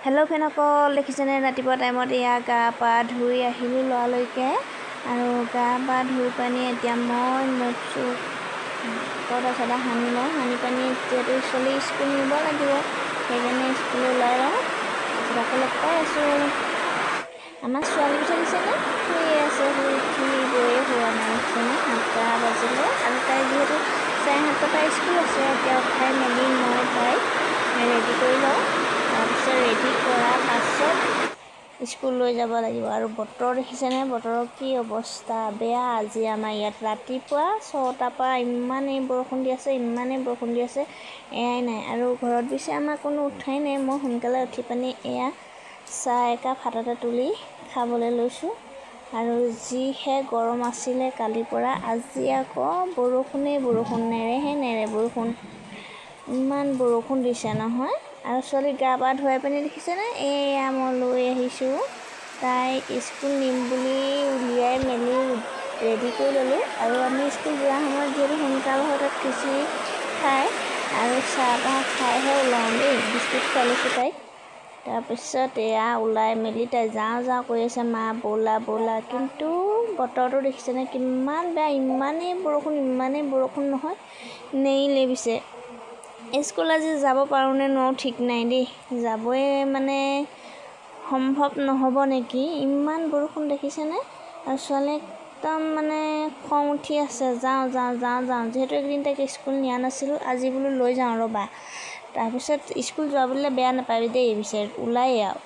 Hello' ফ্ৰেণ্ডসকল, দেখিছেনে ৰাতিপুৱা টাইমত এয়া গা পা ধুই আহিলোঁ লৰালৰিকৈ আৰু গা পা ধুই পানি এতিয়া মই মুখ চুখ পৰ্দা চৰ্দা সানি লওঁ। সানি পানি যিহেতু ছোৱালী স্কুল নিব লাগিব সেইকাৰণে স্কুললৈ ওলাই লওঁ। তাৰপিছত আকৌ লগ পাই আছোঁ আমাৰ ছোৱালী বিচাৰিছেনে শুই আছে, শুই গৈয়ে হোৱা নাই দেখিছেনে 7টা বাজিলে আৰু তাই যিহেতু 7:30 পৰা স্কুল আছে। এতিয়া উঠাই মেলি মই তাইক ৰেডি কৰি লওঁ। তাৰপিছত ৰেডি কৰাৰ পাছত স্কুল লৈ যাব লাগিব। আৰু বতৰ দেখিছেনে, বতৰৰ কি অৱস্থা বেয়া আজি আমাৰ ইয়াত। ৰাতিপুৱা 6টাৰ পৰা ইমানেই বৰষুণ দি আছে, ইমানেই বৰষুণ দি আছে এয়াই নাই। আৰু ঘৰত পিছে আমাৰ কোনো উঠাই নাই। মই সোনকালে উঠি পানি এয়া চাহ একাপ হাততে তুলি খাবলৈ লৈছোঁ। আৰু যিহে গৰম আছিলে কালিৰ পৰা, আজি আকৌ বৰষুণ নেৰে বৰষুণ, ইমান বৰষুণ দিছে নহয়। আৰু ছোৱালী গা পা ধুৱাই পানি দেখিছেনে, এয়া মই লৈ আহিছোঁ। তাই স্কুল নিম বুলি উলিয়াই মেলি ৰেডি কৰি ল'লোঁ। আৰু আমি স্কুল যোৱাৰ সময়ত যিহেতু সোনকাল হয় তাত খিচিৰি খাই আৰু চাহ তাহ খাইহে ওলাওঁ দেই। বিস্কুট খুৱাই লৈছোঁ তাইক। তাৰপিছত এয়া ওলাই মেলি তাই যাওঁ কৰি আছে, মা ব'লা ব'লা। কিন্তু বতৰটো দেখিছেনে কিমান বেয়া, ইমানেই বৰষুণ নহয় নেৰিলে পিছে। স্কুল আজি যাব পাৰোঁনে নোৱাৰোঁ ঠিক নাই দেই। যাবই মানে সম্ভৱ নহ'ব নেকি, ইমান বৰষুণ দেখিছেনে। আৰু ছোৱালী একদম মানে খং উঠি আছে, যাওঁ যিহেতু এইকেইদিন তাইক স্কুল নিয়া নাছিলোঁ, আজি বোলো লৈ যাওঁ ৰ'বা। তাৰপিছত স্কুল যোৱা বুলিলে বেয়া নাপাবি দেই পিছে, ওলাই আৰু